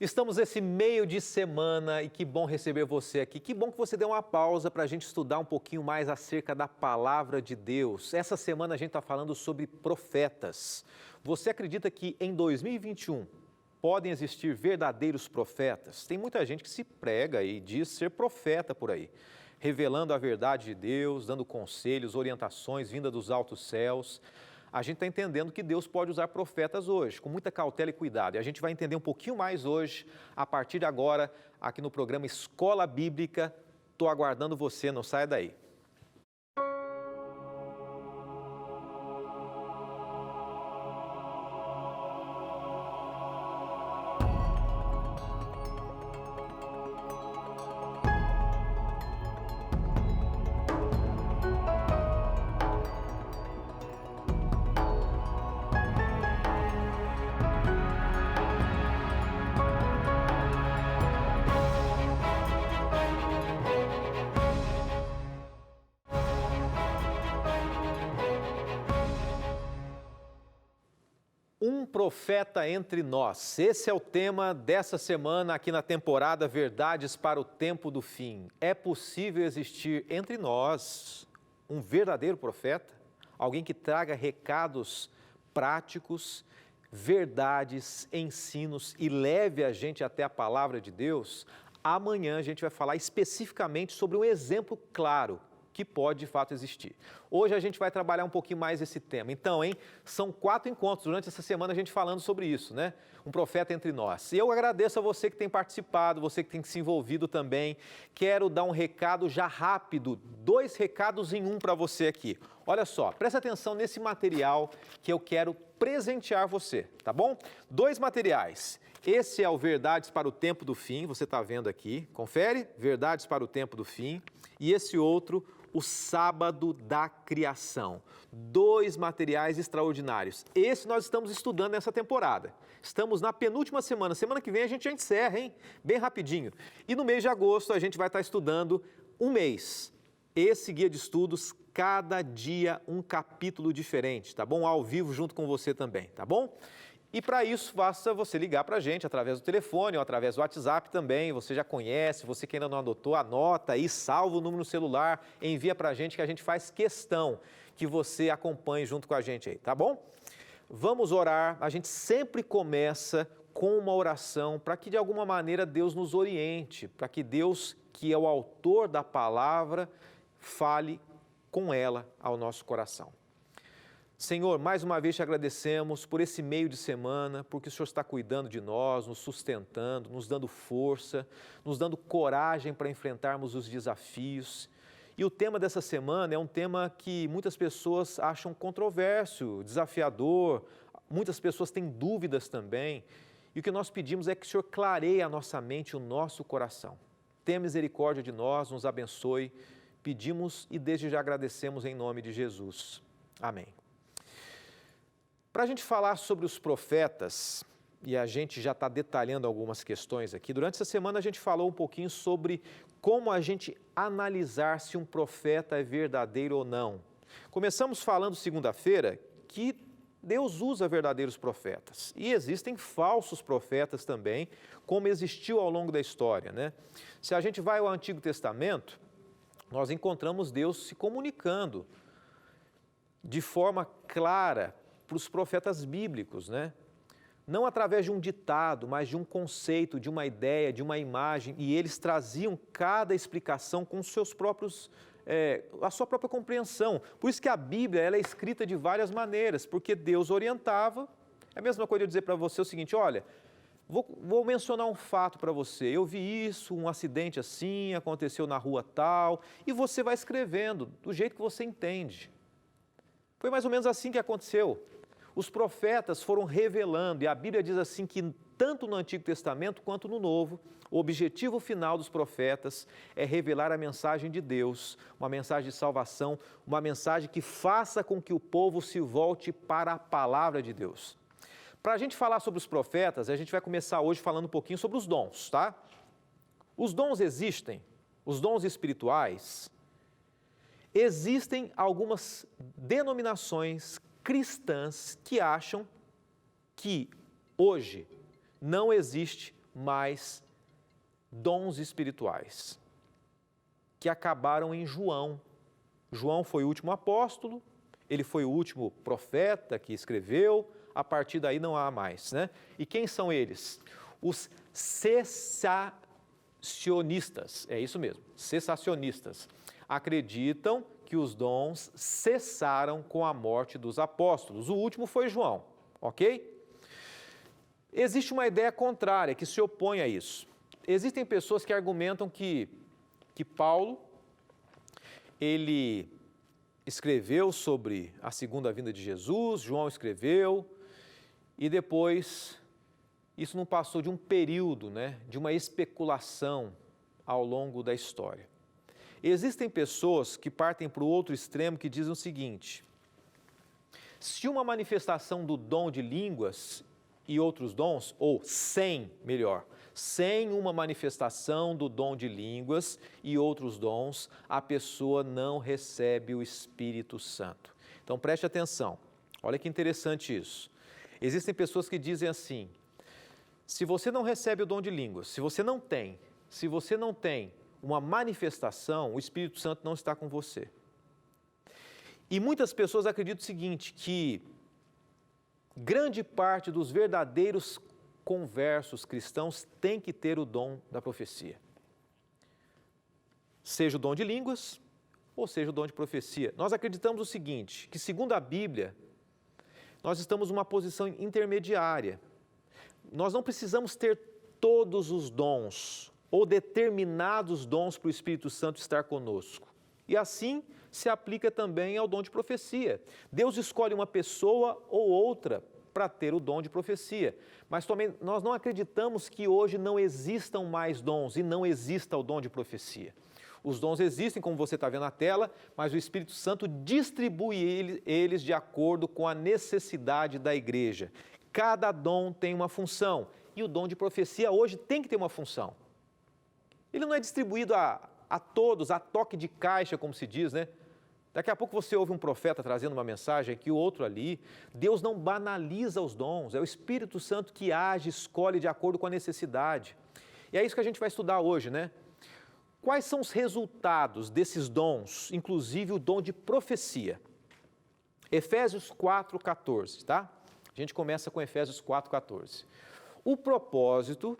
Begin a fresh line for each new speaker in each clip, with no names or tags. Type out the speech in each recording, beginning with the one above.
Estamos nesse meio de semana e que bom receber você aqui. Que bom que você deu uma pausa para a gente estudar um pouquinho mais acerca da palavra de Deus. Essa semana a gente está falando sobre profetas. Você acredita que em 2021 podem existir verdadeiros profetas? Tem muita gente que se prega e diz ser profeta por aí, revelando a verdade de Deus, dando conselhos, orientações vinda dos altos céus. A gente está entendendo que Deus pode usar profetas hoje, com muita cautela e cuidado. E a gente vai entender um pouquinho mais hoje, a partir de agora, aqui no programa Escola Bíblica. Estou aguardando você, não saia daí. Um profeta entre nós. Esse é o tema dessa semana aqui na temporada Verdades para o Tempo do Fim. É possível existir entre nós um verdadeiro profeta? Alguém que traga recados práticos, verdades, ensinos e leve a gente até a palavra de Deus? Amanhã a gente vai falar especificamente sobre um exemplo claro que pode de fato existir. Hoje a gente vai trabalhar um pouquinho mais esse tema. Então, são 4 encontros durante essa semana a gente falando sobre isso, né? Um profeta entre nós. E eu agradeço a você que tem participado, você que tem se envolvido também. Quero dar um recado já rápido, 2 recados em um para você aqui. Olha só, presta atenção nesse material que eu quero presentear você, tá bom? 2 materiais. Esse é o Verdades para o Tempo do Fim, você está vendo aqui. Confere? Verdades para o Tempo do Fim. E esse outro, o Sábado da Criação. 2 materiais extraordinários. Esse nós estamos estudando nessa temporada. Estamos na penúltima semana. Semana que vem a gente já encerra, hein? Bem rapidinho. E no mês de agosto a gente vai estar estudando um mês. Esse guia de estudos, cada dia um capítulo diferente, tá bom? Ao vivo junto com você também, tá bom? E para isso, basta você ligar para a gente através do telefone ou através do WhatsApp também. Você já conhece, você que ainda não adotou, anota aí, salva o número no celular, envia para a gente que a gente faz questão que você acompanhe junto com a gente aí, tá bom? Vamos orar, a gente sempre começa com uma oração para que de alguma maneira Deus nos oriente, para que Deus, que é o autor da palavra, fale com ela ao nosso coração. Senhor, mais uma vez te agradecemos por esse meio de semana, porque o Senhor está cuidando de nós, nos sustentando, nos dando força, nos dando coragem para enfrentarmos os desafios. E o tema dessa semana é um tema que muitas pessoas acham controverso, desafiador, muitas pessoas têm dúvidas também. E o que nós pedimos é que o Senhor clareie a nossa mente e o nosso coração. Tenha misericórdia de nós, nos abençoe. Pedimos e desde já agradecemos em nome de Jesus. Amém. Para a gente falar sobre os profetas, e a gente já está detalhando algumas questões aqui, durante essa semana a gente falou um pouquinho sobre como a gente analisar se um profeta é verdadeiro ou não. Começamos falando segunda-feira que Deus usa verdadeiros profetas e existem falsos profetas também, como existiu ao longo da história, né? Se a gente vai ao Antigo Testamento, nós encontramos Deus se comunicando de forma clara para os profetas bíblicos, né? Não através de um ditado, mas de um conceito, de uma ideia, de uma imagem, e eles traziam cada explicação com seus próprios, a sua própria compreensão. Por isso que a Bíblia ela é escrita de várias maneiras, porque Deus orientava. É a mesma coisa eu dizer para você o seguinte, olha, vou mencionar um fato para você, eu vi isso, um acidente assim, aconteceu na rua tal, e você vai escrevendo do jeito que você entende. Foi mais ou menos assim que aconteceu. Os profetas foram revelando, e a Bíblia diz assim que tanto no Antigo Testamento quanto no Novo, o objetivo final dos profetas é revelar a mensagem de Deus, uma mensagem de salvação, uma mensagem que faça com que o povo se volte para a palavra de Deus. Para a gente falar sobre os profetas, a gente vai começar hoje falando um pouquinho sobre os dons, tá? Os dons existem, os dons espirituais. Existem algumas denominações cristãs que acham que hoje não existe mais dons espirituais, que acabaram em João. João foi o último apóstolo, ele foi o último profeta que escreveu, a partir daí não há mais, né? E quem são eles? Os cessacionistas, é isso mesmo, cessacionistas. Acreditam que os dons cessaram com a morte dos apóstolos. O último foi João, ok? Existe uma ideia contrária que se opõe a isso. Existem pessoas que argumentam que Paulo, ele escreveu sobre a segunda vinda de Jesus, João escreveu, e depois isso não passou de um período, né, de uma especulação ao longo da história. Existem pessoas que partem para o outro extremo que dizem o seguinte: se uma manifestação do dom de línguas e outros dons, ou sem uma manifestação do dom de línguas e outros dons, a pessoa não recebe o Espírito Santo. Então preste atenção, olha que interessante isso. Existem pessoas que dizem assim: se você não recebe o dom de línguas, se você não tem uma manifestação, o Espírito Santo não está com você. E muitas pessoas acreditam o seguinte, que grande parte dos verdadeiros conversos cristãos tem que ter o dom da profecia. Seja o dom de línguas, ou seja o dom de profecia. Nós acreditamos o seguinte, que segundo a Bíblia, nós estamos numa posição intermediária. Nós não precisamos ter todos os dons, ou determinados dons para o Espírito Santo estar conosco. E assim se aplica também ao dom de profecia. Deus escolhe uma pessoa ou outra para ter o dom de profecia. Mas também nós não acreditamos que hoje não existam mais dons e não exista o dom de profecia. Os dons existem, como você está vendo na tela, mas o Espírito Santo distribui eles de acordo com a necessidade da igreja. Cada dom tem uma função e o dom de profecia hoje tem que ter uma função. Ele não é distribuído a todos, a toque de caixa, como se diz, né? Daqui a pouco você ouve um profeta trazendo uma mensagem aqui, outro ali. Deus não banaliza os dons, é o Espírito Santo que age, escolhe de acordo com a necessidade. E é isso que a gente vai estudar hoje, né? Quais são os resultados desses dons, inclusive o dom de profecia? Efésios 4,14, tá? A gente começa com Efésios 4,14. O propósito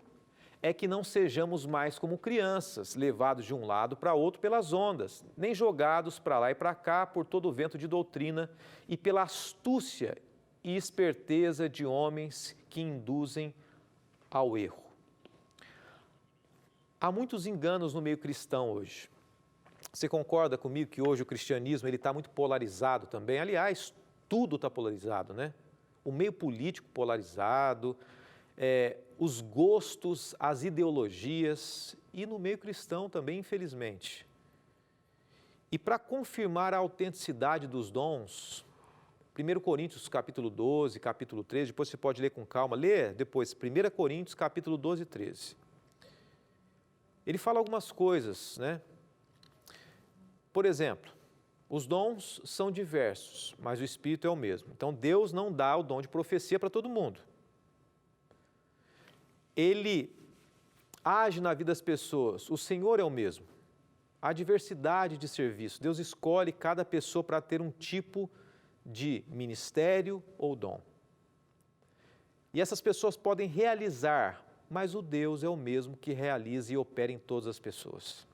é que não sejamos mais como crianças, levados de um lado para outro pelas ondas, nem jogados para lá e para cá por todo o vento de doutrina e pela astúcia e esperteza de homens que induzem ao erro. Há muitos enganos no meio cristão hoje. Você concorda comigo que hoje o cristianismo está muito polarizado também? Aliás, tudo está polarizado, né? O meio político polarizado, os gostos, as ideologias e no meio cristão também, infelizmente. E para confirmar a autenticidade dos dons, 1 Coríntios capítulo 12, capítulo 13, depois você pode ler com calma, lê depois 1 Coríntios capítulo 12 e 13. Ele fala algumas coisas, né? Por exemplo, os dons são diversos, mas o Espírito é o mesmo. Então Deus não dá o dom de profecia para todo mundo. Ele age na vida das pessoas, o Senhor é o mesmo. Há diversidade de serviço, Deus escolhe cada pessoa para ter um tipo de ministério ou dom. E essas pessoas podem realizar, mas o Deus é o mesmo que realiza e opera em todas as pessoas.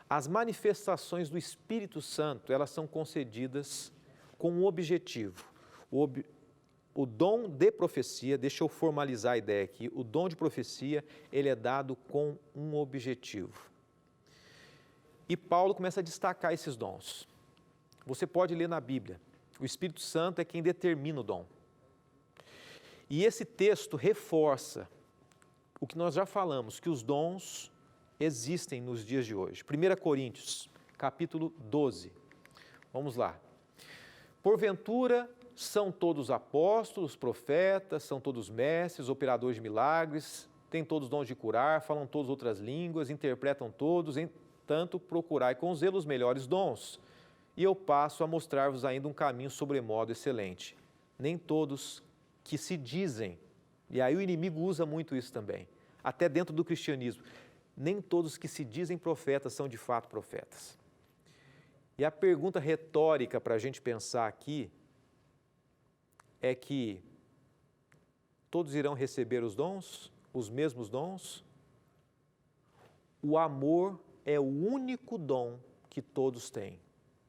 As manifestações do Espírito Santo, elas são concedidas com um objetivo. O dom de profecia, deixa eu formalizar a ideia aqui, o dom de profecia, ele é dado com um objetivo. E Paulo começa a destacar esses dons. Você pode ler na Bíblia, o Espírito Santo é quem determina o dom. E esse texto reforça o que nós já falamos, que os dons existem nos dias de hoje. 1 Coríntios, capítulo 12. Vamos lá. Porventura, são todos apóstolos, profetas, são todos mestres, operadores de milagres, têm todos dons de curar, falam todas outras línguas, interpretam todos, entanto, procurai com zelo os melhores dons. E eu passo a mostrar-vos ainda um caminho sobremodo excelente. Nem todos que se dizem, e aí o inimigo usa muito isso também, até dentro do cristianismo. Nem todos que se dizem profetas são de fato profetas. E a pergunta retórica para a gente pensar aqui é que todos irão receber os dons, os mesmos dons? O amor é o único dom que todos têm.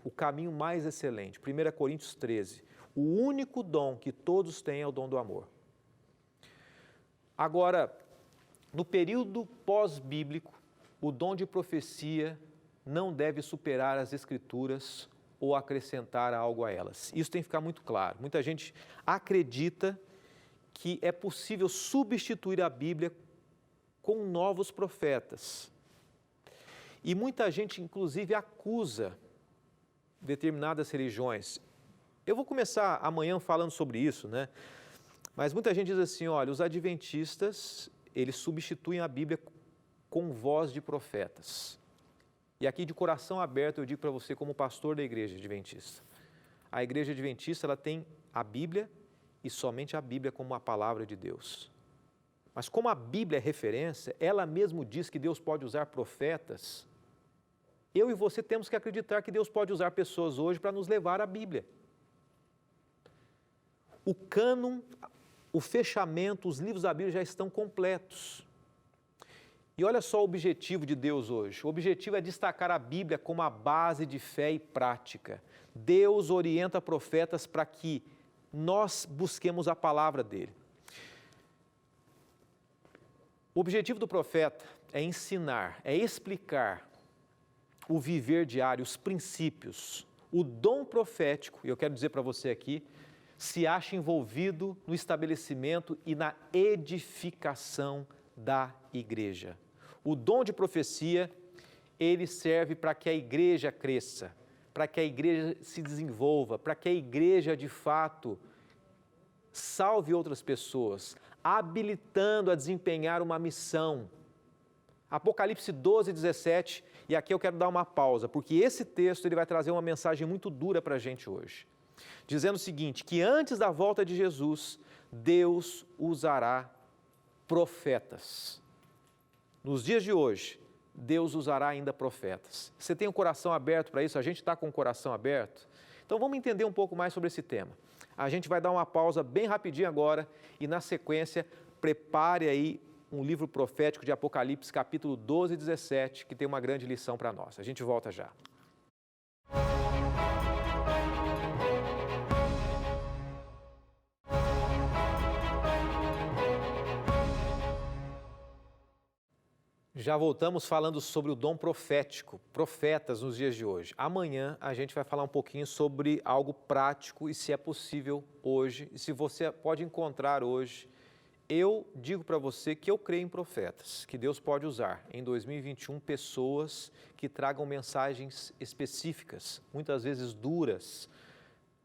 O caminho mais excelente, 1 Coríntios 13. O único dom que todos têm é o dom do amor. Agora, no período pós-bíblico, o dom de profecia não deve superar as Escrituras ou acrescentar algo a elas. Isso tem que ficar muito claro. Muita gente acredita que é possível substituir a Bíblia com novos profetas. E muita gente, inclusive, acusa determinadas religiões. Eu vou começar amanhã falando sobre isso, né? Mas muita gente diz assim, olha, os adventistas, eles substituem a Bíblia com voz de profetas. E aqui de coração aberto eu digo para você como pastor da igreja adventista. A igreja adventista, ela tem a Bíblia e somente a Bíblia como a palavra de Deus. Mas como a Bíblia é referência, ela mesmo diz que Deus pode usar profetas. Eu e você temos que acreditar que Deus pode usar pessoas hoje para nos levar à Bíblia. O cânon, o fechamento, os livros da Bíblia já estão completos. E olha só o objetivo de Deus hoje. O objetivo é destacar a Bíblia como a base de fé e prática. Deus orienta profetas para que nós busquemos a palavra dele. O objetivo do profeta é ensinar, é explicar o viver diário, os princípios. O dom profético, e eu quero dizer para você aqui, se acha envolvido no estabelecimento e na edificação da igreja. O dom de profecia, ele serve para que a igreja cresça, para que a igreja se desenvolva, para que a igreja, de fato, salve outras pessoas, habilitando a desempenhar uma missão. Apocalipse 12, 17, e aqui eu quero dar uma pausa, porque esse texto ele vai trazer uma mensagem muito dura para a gente hoje. Dizendo o seguinte, que antes da volta de Jesus, Deus usará profetas. Nos dias de hoje, Deus usará ainda profetas. Você tem o coração aberto para isso? A gente está com o coração aberto? Então vamos entender um pouco mais sobre esse tema. A gente vai dar uma pausa bem rapidinho agora e na sequência, prepare aí um livro profético de Apocalipse, capítulo 12 e 17, que tem uma grande lição para nós. A gente volta já. Já voltamos falando sobre o dom profético, profetas nos dias de hoje. Amanhã a gente vai falar um pouquinho sobre algo prático e se é possível hoje, e se você pode encontrar hoje. Eu digo para você que eu creio em profetas, que Deus pode usar em 2021 pessoas que tragam mensagens específicas, muitas vezes duras,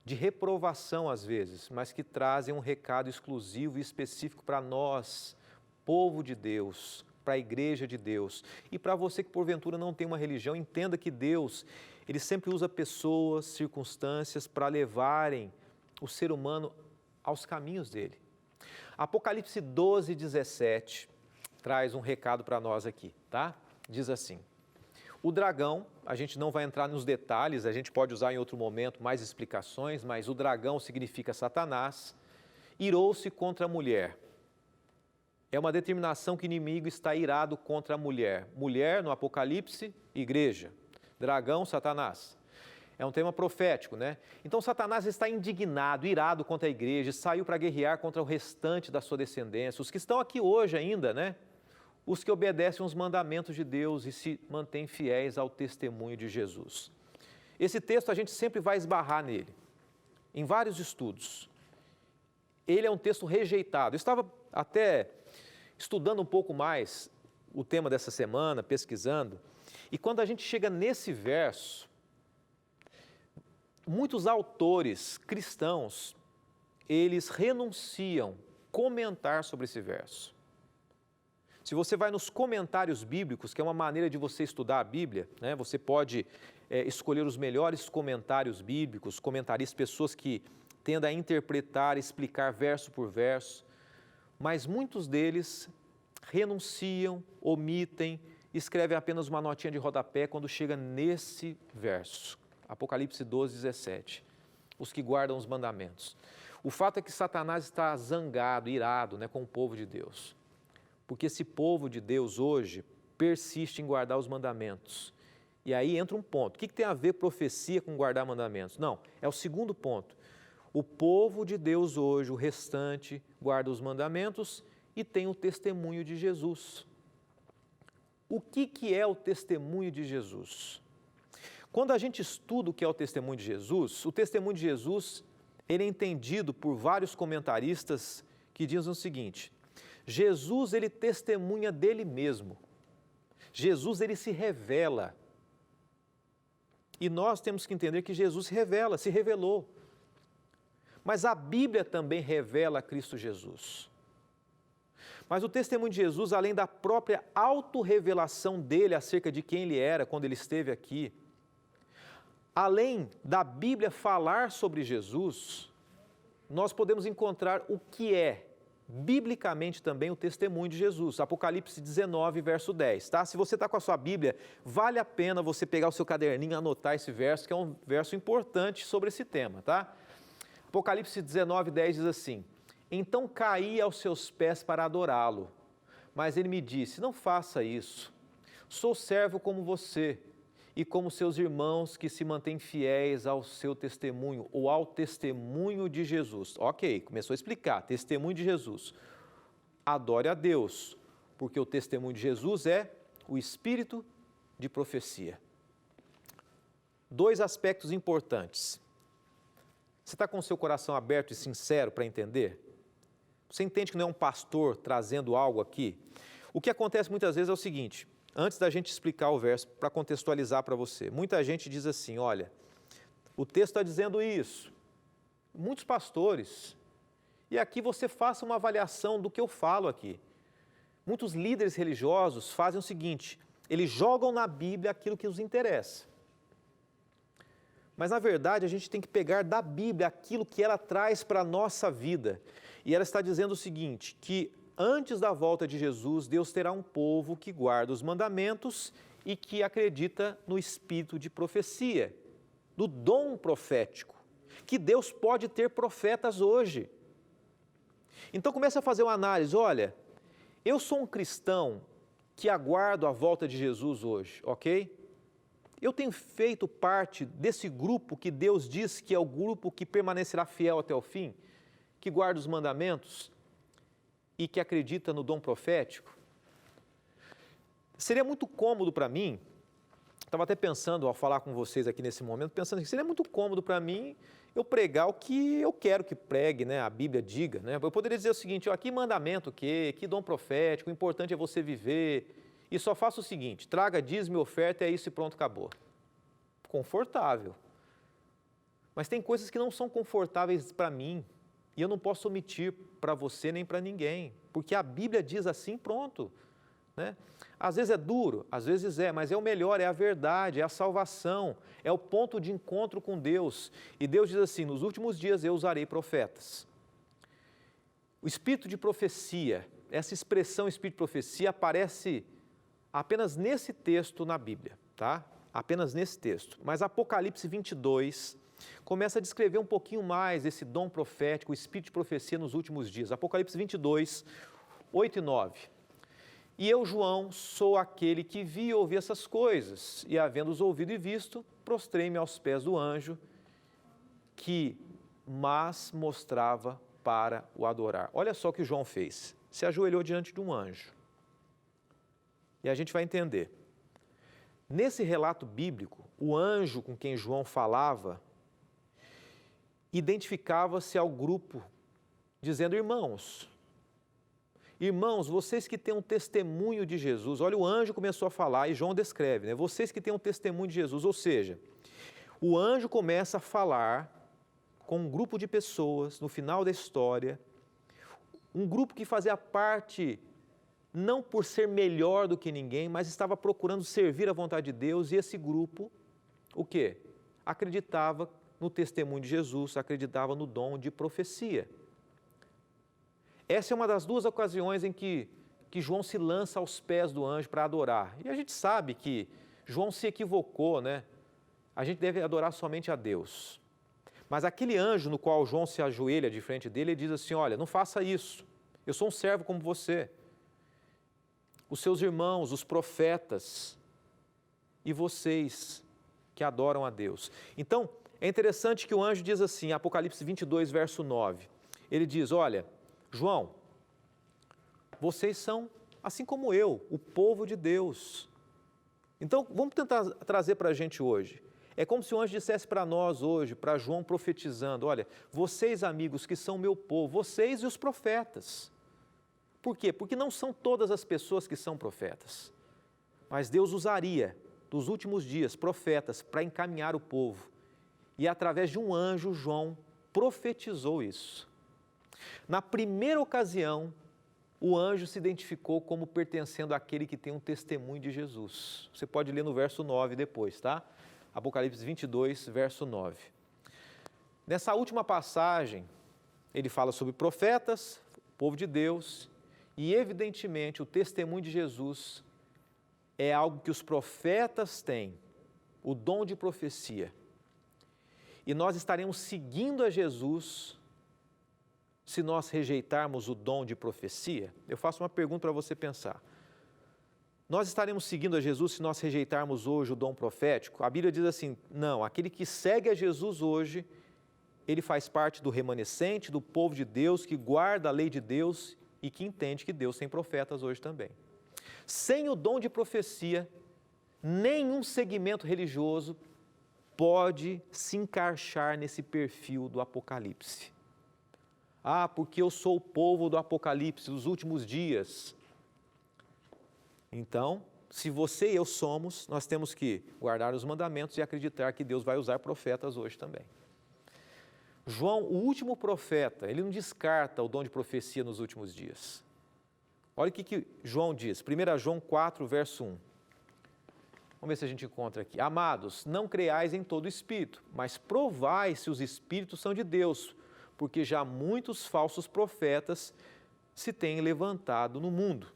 de reprovação às vezes, mas que trazem um recado exclusivo e específico para nós, povo de Deus, para a igreja de Deus. E para você que porventura não tem uma religião, entenda que Deus, ele sempre usa pessoas, circunstâncias para levarem o ser humano aos caminhos dele. Apocalipse 12, 17 traz um recado para nós aqui, tá? Diz assim, o dragão, a gente não vai entrar nos detalhes, a gente pode usar em outro momento mais explicações, mas o dragão significa Satanás, irou-se contra a mulher. É uma determinação que o inimigo está irado contra a mulher. Mulher, no Apocalipse, igreja. Dragão, Satanás. É um tema profético, né? Então, Satanás está indignado, irado contra a igreja, saiu para guerrear contra o restante da sua descendência, os que estão aqui hoje ainda, né? Os que obedecem os mandamentos de Deus e se mantêm fiéis ao testemunho de Jesus. Esse texto a gente sempre vai esbarrar nele, em vários estudos. Ele é um texto rejeitado. Eu estava até estudando um pouco mais o tema dessa semana, pesquisando, e quando a gente chega nesse verso, muitos autores cristãos, eles renunciam comentar sobre esse verso. Se você vai nos comentários bíblicos, que é uma maneira de você estudar a Bíblia, né? Você pode escolher os melhores comentários bíblicos, comentaristas, pessoas que tendem a interpretar, explicar verso por verso, mas muitos deles renunciam, omitem, escrevem apenas uma notinha de rodapé quando chega nesse verso, Apocalipse 12, 17, os que guardam os mandamentos. O fato é que Satanás está zangado, irado, com o povo de Deus, porque esse povo de Deus hoje persiste em guardar os mandamentos. E aí entra um ponto, o que tem a ver profecia com guardar mandamentos? Não, é o segundo ponto. O povo de Deus hoje, o restante, guarda os mandamentos e tem o testemunho de Jesus. O que é o testemunho de Jesus? Quando a gente estuda o que é o testemunho de Jesus, o testemunho de Jesus, ele é entendido por vários comentaristas que dizem o seguinte: Jesus, ele testemunha dele mesmo. Jesus, ele se revela. E nós temos que entender que Jesus se revela, se revelou. Mas a Bíblia também revela Cristo Jesus. Mas o testemunho de Jesus, além da própria autorrevelação dele acerca de quem ele era quando ele esteve aqui, além da Bíblia falar sobre Jesus, nós podemos encontrar o que é, biblicamente também, o testemunho de Jesus. Apocalipse 19, verso 10, tá? Se você está com a sua Bíblia, vale a pena você pegar o seu caderninho e anotar esse verso, que é um verso importante sobre esse tema, tá? Apocalipse 19, 10 diz assim: então caí aos seus pés para adorá-lo, mas ele me disse: não faça isso, sou servo como você e como seus irmãos que se mantêm fiéis ao seu testemunho ou ao testemunho de Jesus. Ok, começou a explicar, testemunho de Jesus. Adore a Deus, porque o testemunho de Jesus é o espírito de profecia. Dois aspectos importantes. Você está com o seu coração aberto e sincero para entender? Você entende que não é um pastor trazendo algo aqui? O que acontece muitas vezes é o seguinte, antes da gente explicar o verso, para contextualizar para você, muita gente diz assim: olha, o texto está dizendo isso, muitos pastores, e aqui você faça uma avaliação do que eu falo aqui. Muitos líderes religiosos fazem o seguinte, eles jogam na Bíblia aquilo que os interessa. Mas, na verdade, a gente tem que pegar da Bíblia aquilo que ela traz para a nossa vida. E ela está dizendo o seguinte, que antes da volta de Jesus, Deus terá um povo que guarda os mandamentos e que acredita no espírito de profecia, do dom profético, que Deus pode ter profetas hoje. Então, começa a fazer uma análise, olha, eu sou um cristão que aguardo a volta de Jesus hoje, ok? Eu tenho feito parte desse grupo que Deus diz que é o grupo que permanecerá fiel até o fim, que guarda os mandamentos e que acredita no dom profético? Seria muito cômodo para mim, estava até pensando ao falar com vocês aqui nesse momento, pensando que seria muito cômodo para mim eu pregar o que eu quero que pregue, a Bíblia diga. Eu poderia dizer o seguinte, que mandamento, que dom profético, o importante é você viver. E só faça o seguinte, traga dízimo e oferta, é isso e pronto, acabou. Confortável. Mas tem coisas que não são confortáveis para mim, e eu não posso omitir para você nem para ninguém, porque a Bíblia diz assim, pronto. Às vezes é duro, às vezes mas é o melhor, é a verdade, é a salvação, é o ponto de encontro com Deus. E Deus diz assim, nos últimos dias eu usarei profetas. O espírito de profecia, essa expressão espírito de profecia aparece apenas nesse texto na Bíblia, tá? Apenas nesse texto. Mas Apocalipse 22 começa a descrever um pouquinho mais esse dom profético, o espírito de profecia nos últimos dias. Apocalipse 22, 8 e 9. E eu, João, sou aquele que vi e ouvi essas coisas, e havendo-os ouvido e visto, prostrei-me aos pés do anjo que mas mostrava para o adorar. Olha só o que João fez. Se ajoelhou diante de um anjo. E a gente vai entender. Nesse relato bíblico, o anjo com quem João falava identificava-se ao grupo, dizendo: irmãos, vocês que têm um testemunho de Jesus, olha, o anjo começou a falar e João descreve, vocês que têm um testemunho de Jesus, ou seja, o anjo começa a falar com um grupo de pessoas no final da história, um grupo que fazia parte não por ser melhor do que ninguém, mas estava procurando servir a vontade de Deus, e esse grupo, o quê? Acreditava no testemunho de Jesus, acreditava no dom de profecia. Essa é uma das duas ocasiões em que que João se lança aos pés do anjo para adorar. E a gente sabe que João se equivocou, né? A gente deve adorar somente a Deus. Mas aquele anjo no qual João se ajoelha de frente dele, ele diz assim, olha, não faça isso, eu sou um servo como você. Os seus irmãos, os profetas e vocês que adoram a Deus. Então, é interessante que o anjo diz assim, Apocalipse 22, verso 9, ele diz, olha, João, vocês são, assim como eu, o povo de Deus. Então, vamos tentar trazer para a gente hoje. É como se o anjo dissesse para nós hoje, para João profetizando, olha, vocês amigos que são meu povo, vocês e os profetas. Por quê? Porque não são todas as pessoas que são profetas. Mas Deus usaria, dos últimos dias, profetas para encaminhar o povo. E através de um anjo, João profetizou isso. Na primeira ocasião, o anjo se identificou como pertencendo àquele que tem um testemunho de Jesus. Você pode ler no verso 9 depois, tá? Apocalipse 22, verso 9. Nessa última passagem, ele fala sobre profetas, povo de Deus, e evidentemente o testemunho de Jesus é algo que os profetas têm, o dom de profecia. E nós estaremos seguindo a Jesus se nós rejeitarmos o dom de profecia? Eu faço uma pergunta para você pensar. Nós estaremos seguindo a Jesus se nós rejeitarmos hoje o dom profético? A Bíblia diz assim, não, aquele que segue a Jesus hoje, ele faz parte do remanescente, do povo de Deus, que guarda a lei de Deus e que entende que Deus tem profetas hoje também. Sem o dom de profecia, nenhum segmento religioso pode se encaixar nesse perfil do Apocalipse. Ah, porque eu sou o povo do Apocalipse, dos últimos dias. Então, se você e eu somos, nós temos que guardar os mandamentos e acreditar que Deus vai usar profetas hoje também. João, o último profeta, ele não descarta o dom de profecia nos últimos dias. Olha o que João diz, 1 João 4, verso 1. Vamos ver se a gente encontra aqui. Amados, não creais em todo espírito, mas provai se os espíritos são de Deus, porque já muitos falsos profetas se têm levantado no mundo.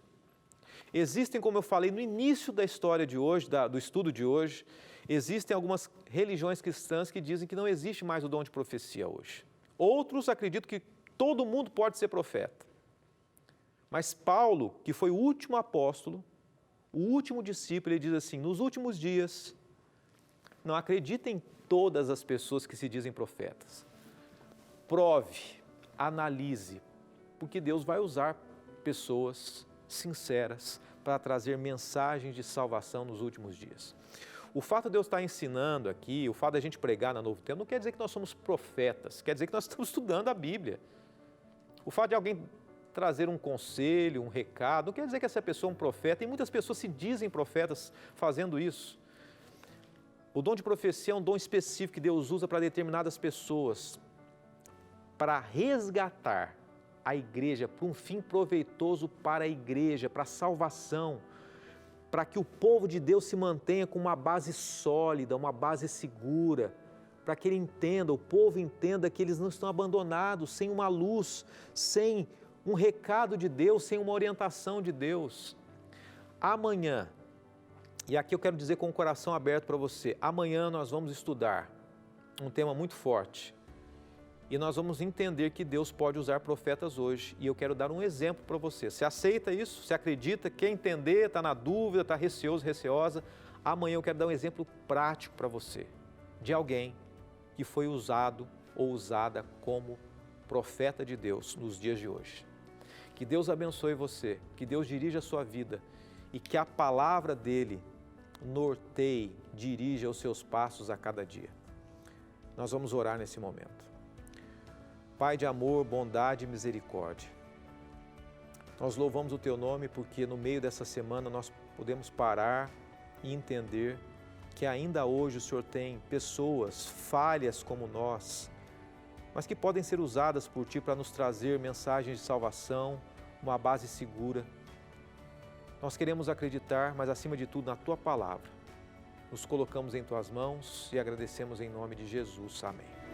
Existem, como eu falei no início da história de hoje, do estudo de hoje, existem algumas religiões cristãs que dizem que não existe mais o dom de profecia hoje. Outros acreditam que todo mundo pode ser profeta. Mas Paulo, que foi o último apóstolo, o último discípulo, ele diz assim, nos últimos dias, não acreditem em todas as pessoas que se dizem profetas. Prove, analise, porque Deus vai usar pessoas sinceras para trazer mensagens de salvação nos últimos dias. O fato de Deus estar ensinando aqui, o fato de a gente pregar na Novo Tempo, não quer dizer que nós somos profetas, quer dizer que nós estamos estudando a Bíblia. O fato de alguém trazer um conselho, um recado, não quer dizer que essa pessoa é um profeta, e muitas pessoas se dizem profetas fazendo isso. O dom de profecia é um dom específico que Deus usa para determinadas pessoas, para resgatar a igreja para um fim proveitoso para a igreja, para a salvação, para que o povo de Deus se mantenha com uma base sólida, uma base segura, para que ele entenda, o povo entenda que eles não estão abandonados, sem uma luz, sem um recado de Deus, sem uma orientação de Deus. Amanhã, e aqui eu quero dizer com o coração aberto para você, amanhã nós vamos estudar um tema muito forte, e nós vamos entender que Deus pode usar profetas hoje. E eu quero dar um exemplo para você. Você aceita isso? Você acredita? Quer entender? Está na dúvida? Está receoso, receosa? Amanhã eu quero dar um exemplo prático para você. De alguém que foi usado ou usada como profeta de Deus nos dias de hoje. Que Deus abençoe você. Que Deus dirija a sua vida. E que a palavra dEle norteie, dirija os seus passos a cada dia. Nós vamos orar nesse momento. Pai de amor, bondade e misericórdia, nós louvamos o Teu nome porque no meio dessa semana nós podemos parar e entender que ainda hoje o Senhor tem pessoas falhas como nós, mas que podem ser usadas por Ti para nos trazer mensagens de salvação, uma base segura. Nós queremos acreditar, mas acima de tudo na Tua palavra. Nos colocamos em Tuas mãos e agradecemos em nome de Jesus. Amém.